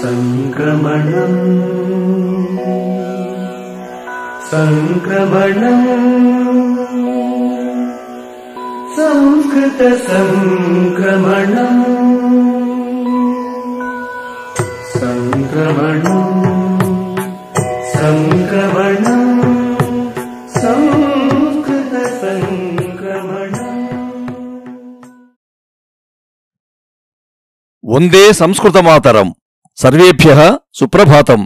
సంక్రమణం సంక్రమణం సంస్కృత సంక్రమణం సంక్రమణం సంక్రమణం సంస్కృత సంక్రమణం. వందే సంస్కృతమాతరం. సర్వేభ్యః సుప్రభాతం.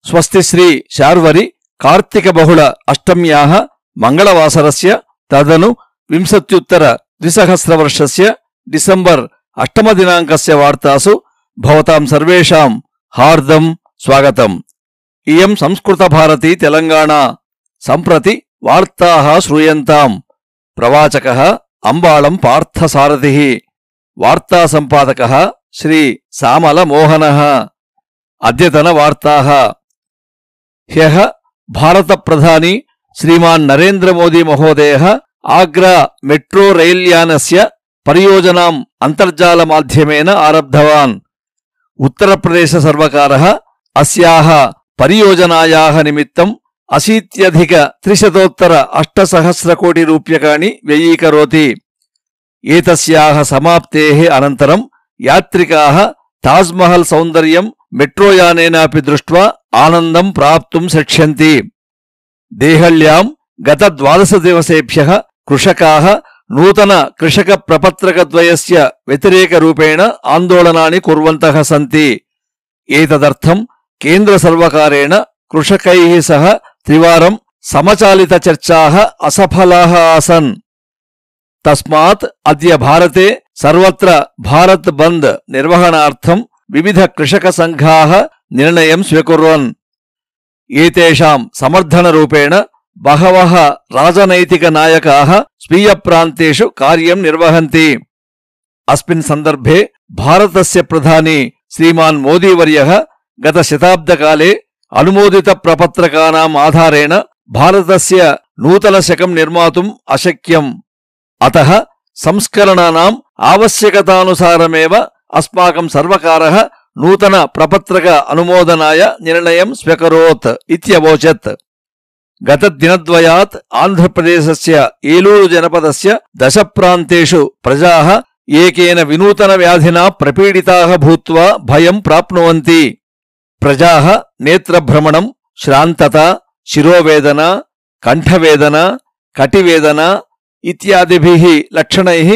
స్వస్తి శ్రీ శార్వరి కార్తీక బహుళ అష్టమ్యాః మంగళవాసరస్య తదను వింశత్యుత్తర ద్విసహస్రవర్షస్య డిసెంబర్ అష్టమదినాంకస్య వార్తాసు భవతాం సర్వేషాం హార్దం స్వాగతం. ఇయం సంస్కృత భారతీ తెలంగాణ. సంప్రతి వార్తాః శ్రూయంతాం. ప్రవాచకః అంబాళం పార్థసారథిః. వార్తా సంపాదకః శ్రీ సామల మోహనః. అద్యతన వార్తాః. హ్యః భారత ప్రధాని శ్రీమాన్ నరేంద్ర మోదీ మహోదయః ఆగ్రా మెట్రో రైల్యానస్య పరియోజనాం అంతర్జాల మాధ్యమేన ఆరబ్ధవాన్. ఉత్తరప్రదేశ సర్వకారः అస్యాః పరియోజనాయాः నిమిత్తం 80,300 కోటి రూప్యకాణి వ్యయీకరోతి. ఏతస్యాః సమాప్తేః అనంతరం యాత్రికాः తాజ్మహల్ సౌందర్యం మెట్రోయానేనాపి దృష్ట్వా ఆనందం ప్రాప్తుం శక్ష్యంతి. దేహళ్యాం గత 12 దివసేభ్యः కృషకాः నూతన కృషక ప్రపత్రకద్వయస్య వ్యతిరేకరూపేణ ఆందోళనాని కుర్వంతః సంతి. ఏతదర్థం కేంద్ర సర్వకారేణ కృషకైః సహ త్రివారం సమచాలిత చర్చాः అసఫలాः ఆసన్. తస్మాత్ అద్య భారతే సర్వత్ర భారత్ బంద్ నిర్వహణార్థం వివిధ కృషక సంఘాः నిర్ణయం స్వీకుర్వన్. ఏతేషాం సమర్థనరూపేణ బహవః రాజనైతిక నాయకాः స్వీయ ప్రాంతేషు కార్యం నిర్వహంతి. అస్మిన్ సందర్భే భారతస్య ప్రధాని శ్రీమాన్ మోదీవర్యः గత శతాబ్దకాలే అనుమోదిత ప్రపత్రకానాం ఆధారేణ భారతస్య నూతన శకం నిర్మాతుం అశక్యం. అతః సంస్కరణానాం ఆవశ్యకతానుసారమేవ అస్మాకం సర్వకారः నూతన ప్రపత్రక అనుమోదనాయ నిర్ణయం స్వీకరోత్ ఇత్యవోచత్. గత దినద్వయాత్ ఆంధ్రప్రదేశస్య ఏలూరు జనపదస్య 10 ప్రాంతేషు ప్రజాః ఏకేన వినూతన వ్యాధినా ప్రపీడితాః భూత్వా భయం ప్రాప్నువంతి. ప్రజాః నేత్రభ్రమణం, శ్రాంతత, శిరోవేదన, కంఠవేదన, కటివేదన ఇత్యాదిభిః లక్షణైః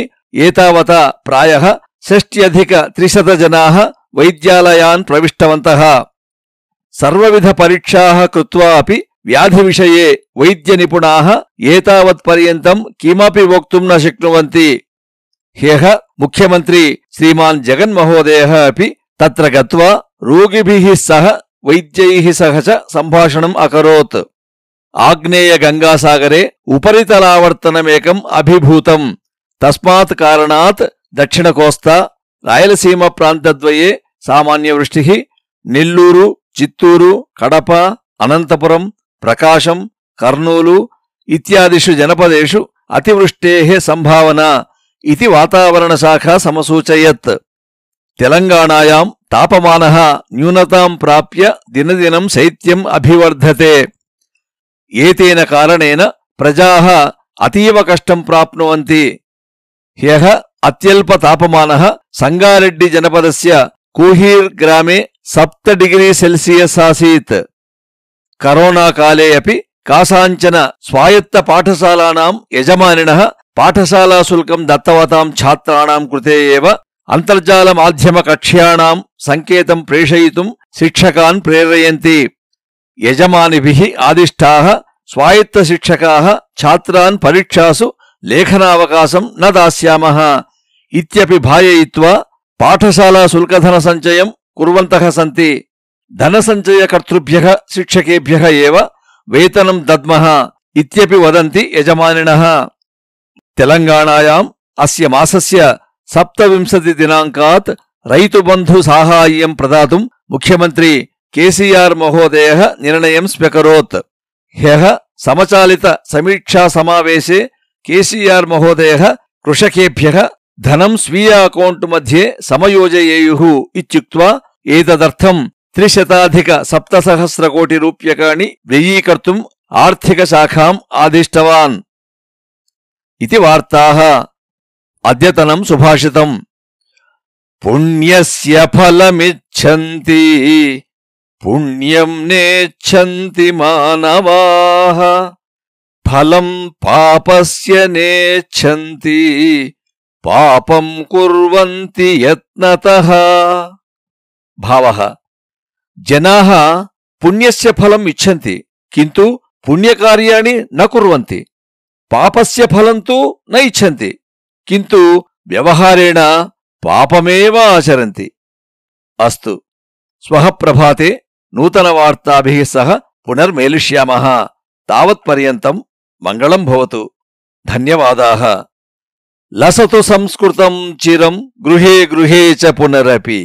ఏతావతా ప్రాయః 60,300 జనాः వైద్యాలయాన్ ప్రవిష్టవంతः. సర్వవిధ పరీక్షాः కృత్వా అపి వ్యాధివిషయే వైద్యనిపుణాः ఏతావత్పర్యంతం కిమపి వక్తుం న శక్నువంతి. హ్యః ముఖ్యమంత్రి శ్రీమాన్ జగన్మహోదయः అపి తత్ర గత్వా రోగిభిః సహ వైద్యైః సహ చ సంభాషణం అకరోత్. ఆగ్నేయ గంగాసాగరే ఉపరితలావర్తనమేకం అభిభూతం. తస్మాత్ కారణాత్ దక్షిణ కోస్తా, రాయలసీమ ప్రాంతద్వయే సామాన్యవృష్టిః, నెల్లూరు, చిత్తూరు, కడప, అనంతపురం, ప్రకాశం, కర్నూలు ఇత్యాదిషు జనపదేషు అతివృష్టేః సంభావనా ఇతి వాతావరణ శాఖ సమసూచయత్. తెలంగాణాయాం తాపమానః న్యూనతాం ప్రాప్య దినదినం శైత్యం అభివర్ధతే. ఏతేన కారణేన ప్రజాః అతీవ కష్టం ప్రాప్నువంతి. హ్యః అత్యల్ప తాపమానః సంగారెడ్డి జనపదస్య కూహీర్ గ్రామే 7 డిగ్రీ సెల్సియస్ ఆసీత్. కరోనాకాలే అపి కాసాంచన స్వాయత్త పాఠశాలానాం యజమానినః పాఠశాలాశుల్కం దత్తవతాం ఛాత్రాణాం కృతే ఏవ అంతర్జాల మాధ్యమ కక్ష్యాణాం సంకేతం ప్రేషయితుం శిక్షకాన్ ప్రేరయంతి. యజమానిభిః ఆదిష్టాః స్వాయత్త శిక్షకాः ఛాత్రాన్ పరీక్షాసు లేఖనావకాశం న దాస్యామః ఇత్యపి భాయయిత్వా పాఠశాలా శుల్కధన సంచయం కుర్వంతః సంతి. ధనసంచయకర్తృభ్యః శిక్షకేభ్యః ఏవ వేతనం దద్మః ఇత్యపి వదంతి యజమానినః. తెలంగాణాయాం అస్య మాసస్య 27 దినాంకాత్ రైతుబంధు సాహాయ్యం ప్రదాతుం ముఖ్యమంత్రి కేసీఆర్ మహోదయः నిర్ణయం స్వీకరోత్. హ్యః సమచాలిత సమీక్షా సమావేశే కేసీఆర్ మహోదయः కృషకేభ్యः ధనం స్వీయ అకౌంట్ మధ్యే సమయోజయేయుః ఇత్యుక్త్వా ఏతదర్థం 300,700 కోటి రూప్యకాణి వ్యయీకర్తుం ఆర్థికశాఖాం ఆదిష్టవాన్ ఇది వార్తాః. అద్యతనం సుభాషితం. పుణ్యస్య ఫలమిచ్ఛంతి పుణ్యం నేచ్ఛంతి మానవాః ఫలం పాపస్య నేచ్ఛంతి పాపం కుర్వంతి యత్నతః. భావః జనాః పుణ్యస్య ఫలం ఇచ్ఛంతి కింటు పుణ్యకార్యాణి న కుర్వంతి పాపస్య ఫలం తు న ఇచ్ఛంతి కింటు వ్యవహారేణ పాపమేవ ఆచరంతి. అస్తు శ్వః ప్రభాతే నూతనవార్తాభిః సహ పునర్మేలిష్యామః. తావత్పర్యంతం మంగళం భవతు. ధన్యవాదాః. లసతు సంస్కృతం చిరం గృహే గృహే చ పునరపి.